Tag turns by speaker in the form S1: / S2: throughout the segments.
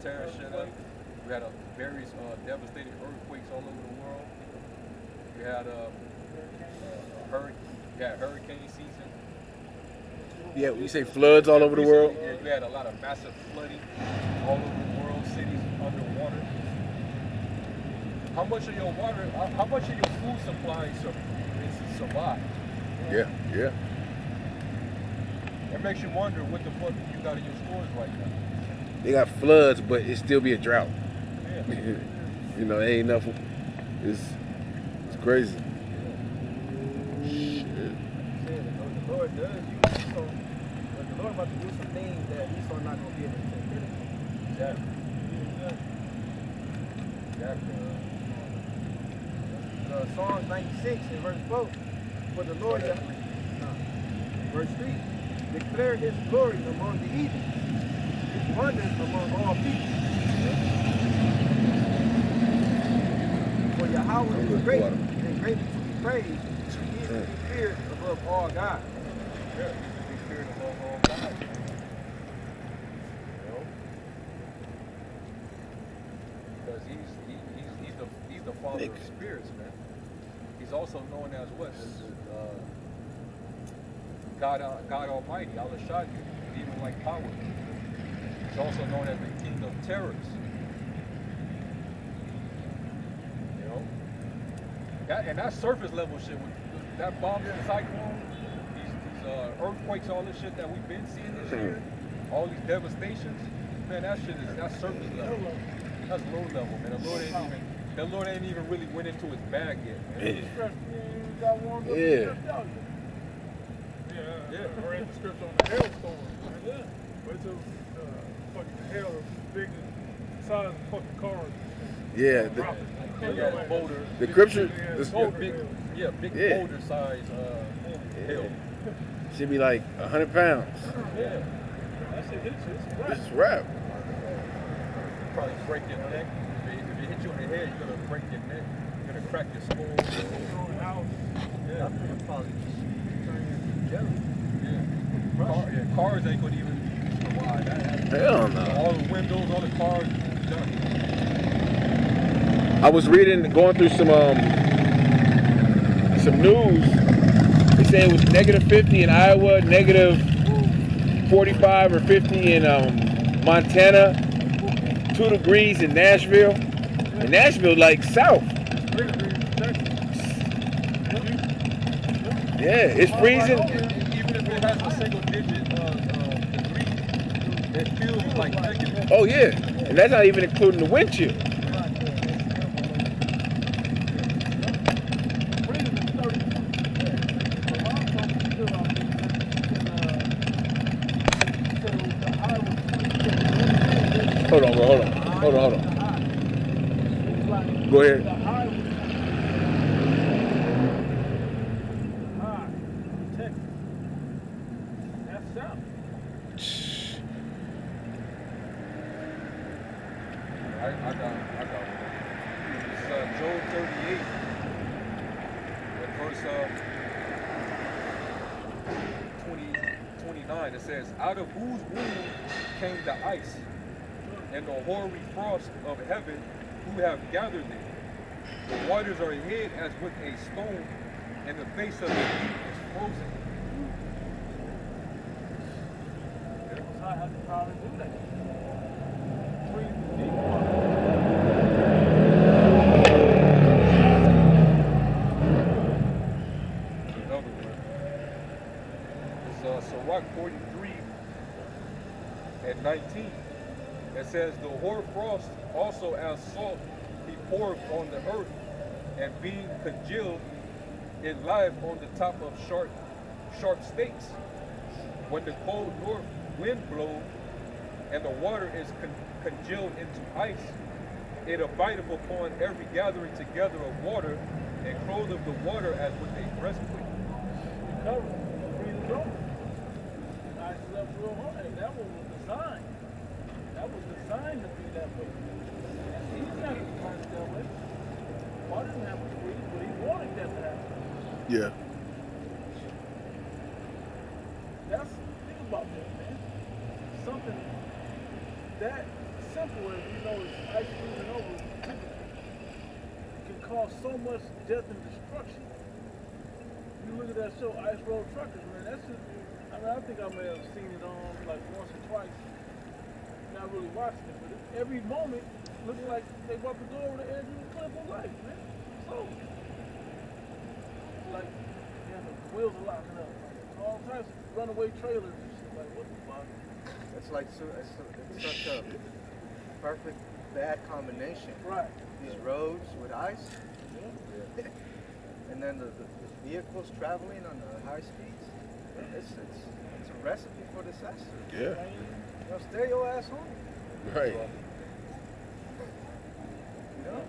S1: tearing shit up. We had various devastating earthquakes all over the world. We had hurricane season.
S2: Yeah, you say floods all over the world?
S1: Yeah, you had a lot of massive flooding all over the world, cities underwater. How much of your water, how much of your food supply is survived?
S2: Yeah, yeah.
S1: It makes you wonder what the fuck you got in your stores right now.
S2: They got floods, but it still be a drought.
S1: Yeah.
S2: You know, it ain't enough. It's crazy. Shit.
S3: The Lord does use so, but the Lord about to do some things that Esau not gonna be able to take care of.
S1: Exactly. Exactly.
S3: Psalms 96 in verse 4. For the Lord, verse 3, declare his glory among the heathen, his wonders among all people. For Yahweh is great and greatly to be praised. He is to be feared above all gods.
S1: Yeah, be feared above all gods. You know? Because he's the father of spirits, man. He's also known as what? God Almighty, Al-Shaddai, even like power. He's also known as the King of Terrors. You know? And that surface level shit, with that bomb and cyclone, these earthquakes, all this shit that we've been seeing this year, all these devastations, man, that's surface level. That's low level, man. The Lord ain't even really went into his bag yet, man.
S2: Yeah.
S4: Yeah, I read the scripture on the hailstorm. Yeah. Wait till fucking hail is big as size of fucking cars.
S2: Yeah.
S1: Boulder.
S2: The scripture.
S1: Big boulder size hail.
S2: Should be like 100 pounds.
S1: Yeah.
S4: That shit hits you. It's a wrap.
S2: It's a wrap.
S1: Probably break your neck. If it hit you in the head, you're gonna break your neck. You're gonna crack your skull.
S4: Throw the house.
S1: Yeah.
S3: That's gonna probably turn into jelly.
S1: Yeah. Cars ain't gonna even survive.
S2: Hell no.
S1: All the windows, all the cars, done.
S2: I was going through some news. They say it was negative 50 in Iowa, negative 45 or 50 in Montana, 2 degrees in Nashville. And Nashville, like south. Yeah, it's freezing.
S1: Even if it has a single digit degree, it feels like negative.
S2: Oh yeah, and that's not even including the wind chill. Hold on, bro. Hold on. Go ahead.
S1: I got it. It's Job 38, verse 29. It says, out of whose womb came the ice, and the hoary frost of heaven, who have gathered it. The waters are hid as with a stone, and the face of the deep is frozen.
S4: I have to probably do that.
S1: Another one. It's Sirach 43 and 19. It says, the hoar frost also as salt he poured on the earth, and being congealed, it lieth on the top of sharp stakes. When the cold north wind blows, and the water is congealed into ice, it abideth upon every gathering together of water, and clotheth the water as with a breastplate.
S4: That one was designed. That was designed to be that way. He's not designed that way. God didn't have to freeze, but he wanted that to happen.
S2: Yeah.
S4: Think about that, man. Something that simple as you know, it's ice moving over. It can cause so much death and destruction. You look at that show, Ice Road Truckers, man. That's just, I mean, I think I may have seen it on like once or twice. Not really watching it, but every moment looks like they about to go over the edge of the cliff of life, man. So, like, yeah, the wheels are locking up. All types of runaway trailers and shit. Like, what the fuck?
S3: It's like it's such a perfect bad combination.
S4: Right.
S3: These roads with ice,
S4: Yeah.
S3: and then the vehicles traveling on the high speeds. It's a recipe for disaster.
S2: Yeah.
S3: You know, stay your ass home.
S2: Right.
S3: You know,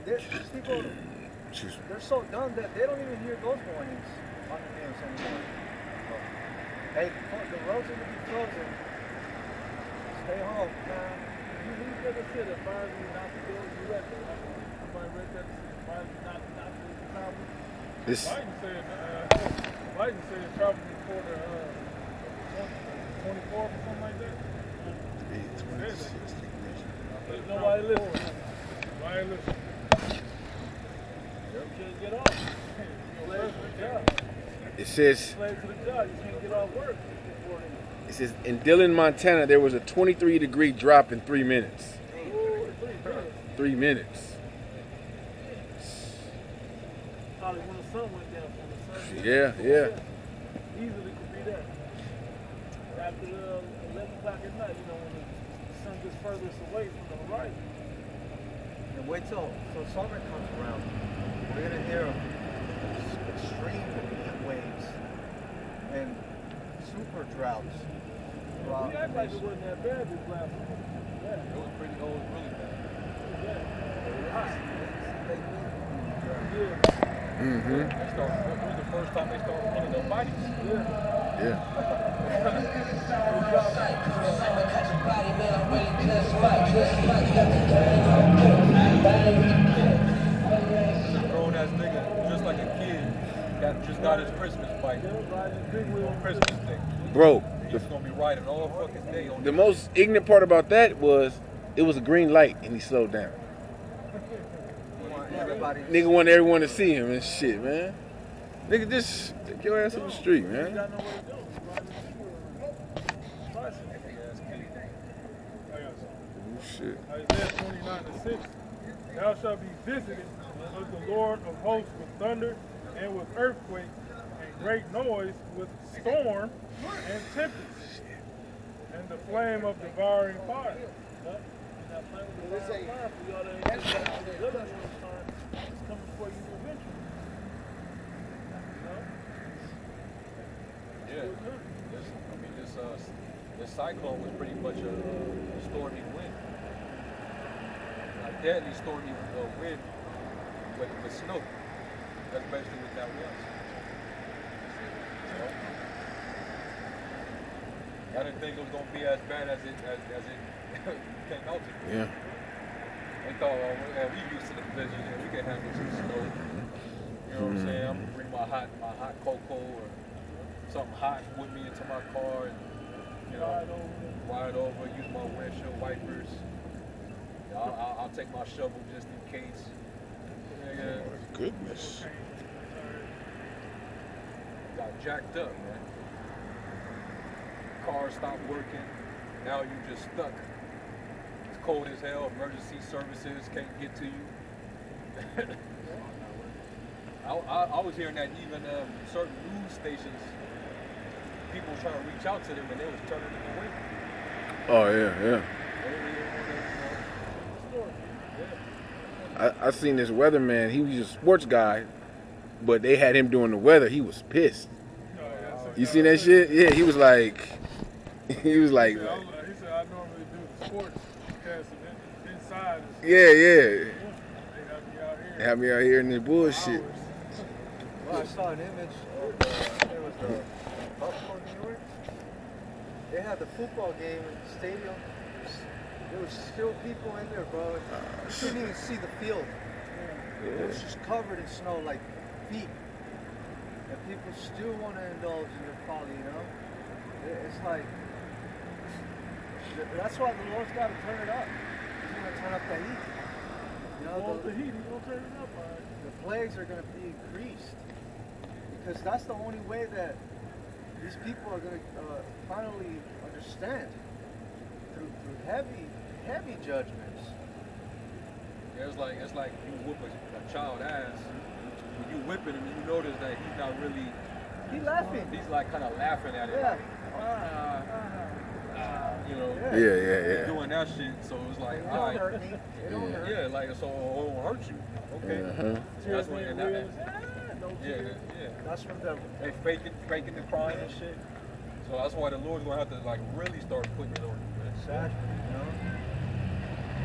S3: these people, they're so dumb that they don't even hear those warnings on the news anymore. Hey, the roads are gonna be frozen. Stay home.
S4: You never said advise you not to go. You read that. Somebody read that. Advise you not to travel.
S2: This.
S1: Biden said travel before the 24th or something like that.
S4: Nobody listening.
S1: Nobody listening.
S4: You can't get off. You're slave to the job.
S2: It says.
S4: Slave to the job. You can't get off work before then.
S2: It says in Dillon, Montana, there was a 23-degree drop in 3 minutes. 3 minutes.
S4: Probably when the sun went down. When the sun
S2: Yeah, yeah.
S4: Easily could be that. After the 11 o'clock at night, you know, when the sun gets furthest away from the horizon.
S3: And wait till summer comes around. We're gonna hear extreme heat waves and super droughts.
S4: We act like it wasn't that bad this last one. Yeah.
S1: It was pretty old, really bad.
S4: Yeah.
S2: Mm-hmm.
S1: It was the first time they started pulling their bodies.
S2: Yeah.
S1: There's a grown ass nigga, just like a kid, that just got his Christmas bike on Christmas Day.
S2: Bro,
S1: He's gonna be riding all fucking day on
S2: the most ignorant part about that was it was a green light and he slowed down. Nigga wanted everyone to see him and shit, man. Nigga, just take your ass on the street, man. Oh, shit.
S1: Isaiah 29:6. Thou shalt be visited of the Lord of hosts with thunder and with earthquake and great noise, with storm and tempest, and the flame of devouring fire. Yeah, this cyclone was pretty much a stormy wind. A deadly stormy wind with snow. That's basically what that was. So, I didn't think it was gonna be as bad as it came out to be.
S2: Yeah.
S1: They thought, oh, yeah, we used to the blizzard, yeah, we can handle some snow. You know what I'm saying? I'm gonna bring my hot cocoa or something hot with me into my car and, you know, ride over, use my windshield wipers. You know, I'll take my shovel just in case. Yeah.
S2: Oh, goodness.
S1: Got jacked up, man. Car stopped working. Now you just stuck. It's cold as hell. Emergency services can't get to you. I was hearing that even certain news stations, people were trying to reach out to them and they was turning them away.
S2: Oh, yeah. I seen this weatherman. He was a sports guy, but they had him doing the weather. He was pissed. You seen that shit? Yeah, he was like,
S1: He said, I normally do the sports inside.
S2: Yeah.
S1: They
S2: Have me out here in this bullshit.
S3: Well, I saw an image of there was the Buffalo, New York. They had the football game in the stadium. There was still people in there, bro. You couldn't even see the field. It was just covered in snow, like feet. And people still want to indulge in their folly, you know? It's like, That's why the Lord's got to turn it up. He's going to turn up the heat. You know,
S4: the heat, he's gonna turn it up, all right.
S3: the plagues are going to be increased. Because that's the only way that these people are going to finally understand. Through heavy judgments.
S1: Yeah, it's like you whoop a child ass. When you whipping him, you notice that he's not really.
S3: He's laughing.
S1: He's like kind of laughing at it.
S3: Yeah.
S1: Like, you know.
S2: Yeah.
S1: Doing that shit. So it's like,
S3: It
S1: all
S3: don't
S1: right.
S3: hurt me. It don't hurt.
S1: Yeah, like so it won't hurt you. Okay. That's when and
S3: That's from them.
S1: they faking the crying and shit. So that's why the Lord's gonna have to like really start putting it on you, man.
S3: Exactly, you know?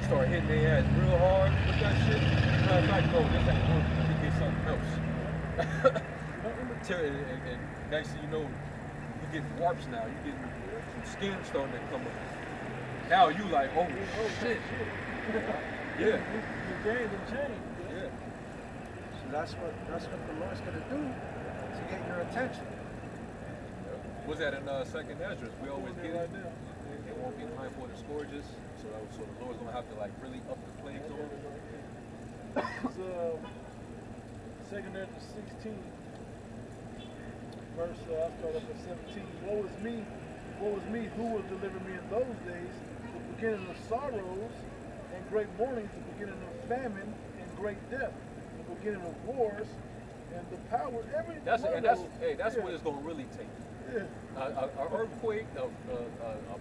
S1: Start hitting their ass real hard with that shit. Matter of fact, no, this ain't working. Let me get something else. and next thing you know, you get warps now. You get some skin starting to come up. Now you like, oh shit. Yeah.
S4: You gained and changed.
S1: Yeah.
S3: So that's what the Lord's gonna do to get your attention.
S1: Was that in second Ezra? We always get
S4: Right
S1: it.
S4: now.
S1: They won't be mindful of the scourges. So the Lord's gonna have to like really up the plagues on them.
S4: It's 2 Ezra 16. Verse, I'll start up at 17. Woe is me, who will deliver me in those days? The beginning of sorrows and great mourning, the beginning of famine and great death, the beginning of wars and the power.
S1: That's what it's gonna really take.
S4: Yeah.
S1: An earthquake, a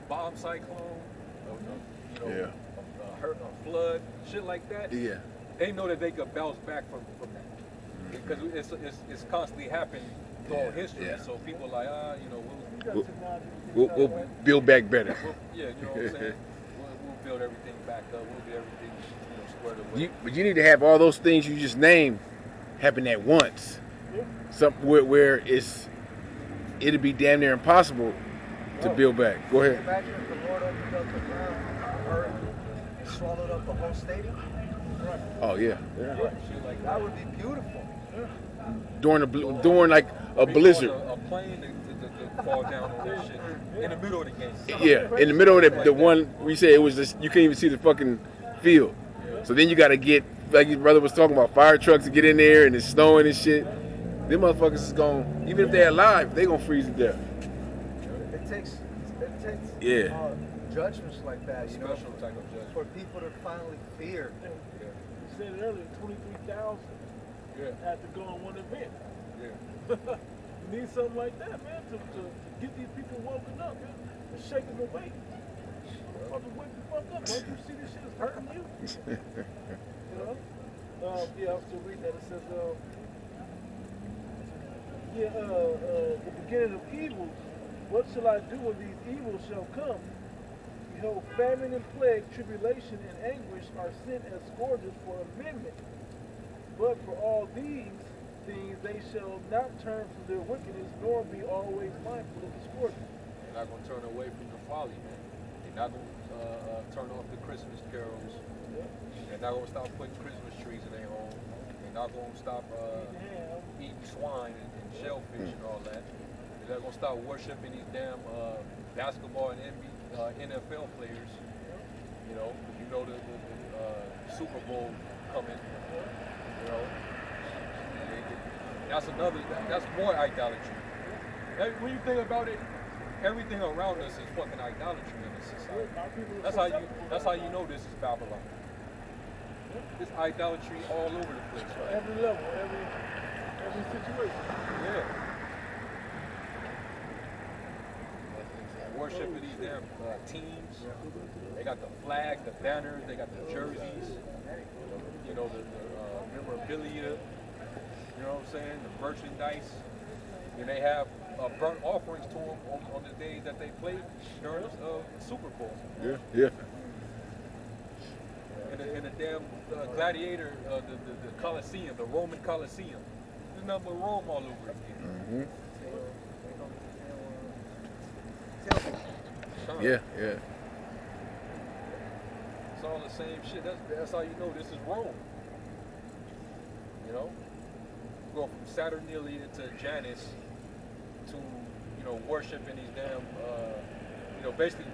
S1: bomb cyclone, a flood, shit like that.
S2: Yeah.
S1: They know that they could bounce back from that because it's constantly happening throughout history.
S2: Yeah.
S1: So people are like,
S2: We'll build back better.
S1: you know what I'm saying? We'll build everything back up. We'll get everything squared away.
S2: But you need to have all those things you just named happen at once. Something where it'd be damn near impossible to build back. Go ahead.
S3: Imagine if the Lord opened up the ground, earth, and swallowed up the whole stadium.
S2: Oh yeah.
S1: Shit like
S3: That would be beautiful.
S2: During like a blizzard.
S1: A plane to fall down on that shit in the middle of the game.
S2: Yeah, in the middle of the one we said it was just you couldn't even see the fucking field. So then you got to get like your brother was talking about fire trucks to get in there and it's snowing and shit. Them motherfuckers is going even if they're alive, they gonna freeze to death.
S3: It takes
S2: Yeah.
S3: judgments like that, you know,
S1: Special type of judgment.
S3: for people to finally fear.
S4: You said it earlier, 23,000
S1: Yeah.
S4: had to go on one event.
S1: Yeah.
S4: You need something like that, man, to get these people woken up, man, and shaking the weight. Motherfuckers wake the fuck up. Don't you see this shit is hurting you? You know? I'm still reading that. It says, the beginning of evils. What shall I do when these evils shall come? Behold, famine and plague, tribulation and anguish are sent as scourges for amendment. But for all these things they shall not turn from their wickedness, nor be always mindful of the scourges.
S1: They're not going to turn away from the folly, man. They're not going to turn off the Christmas carols. They're not going to stop putting Christmas trees in their home. They're not going to stop eating swine and shellfish and all that. They're not going to stop worshiping these damn basketball and NFL players. You know, the Super Bowl coming. You know, that's more idolatry. When you think about it, everything around us is fucking idolatry in this society. That's how you know this is Babylon. There's idolatry all over the place, right?
S4: Every level, every situation.
S1: Yeah. Worshiping these damn teams. They got the flags, the banners, they got the jerseys. You know, the memorabilia. You know what I'm saying? The merchandise. And they have burnt offerings to them on the days that they played during the Super Bowl.
S2: Yeah.
S1: In the damn gladiator, the Colosseum, the Roman Colosseum. There's nothing but Rome all over again.
S2: Yeah.
S1: It's all the same shit. That's how you know this is Rome. You know? Go from Saturnalia to Janus to, worshiping these damn, basically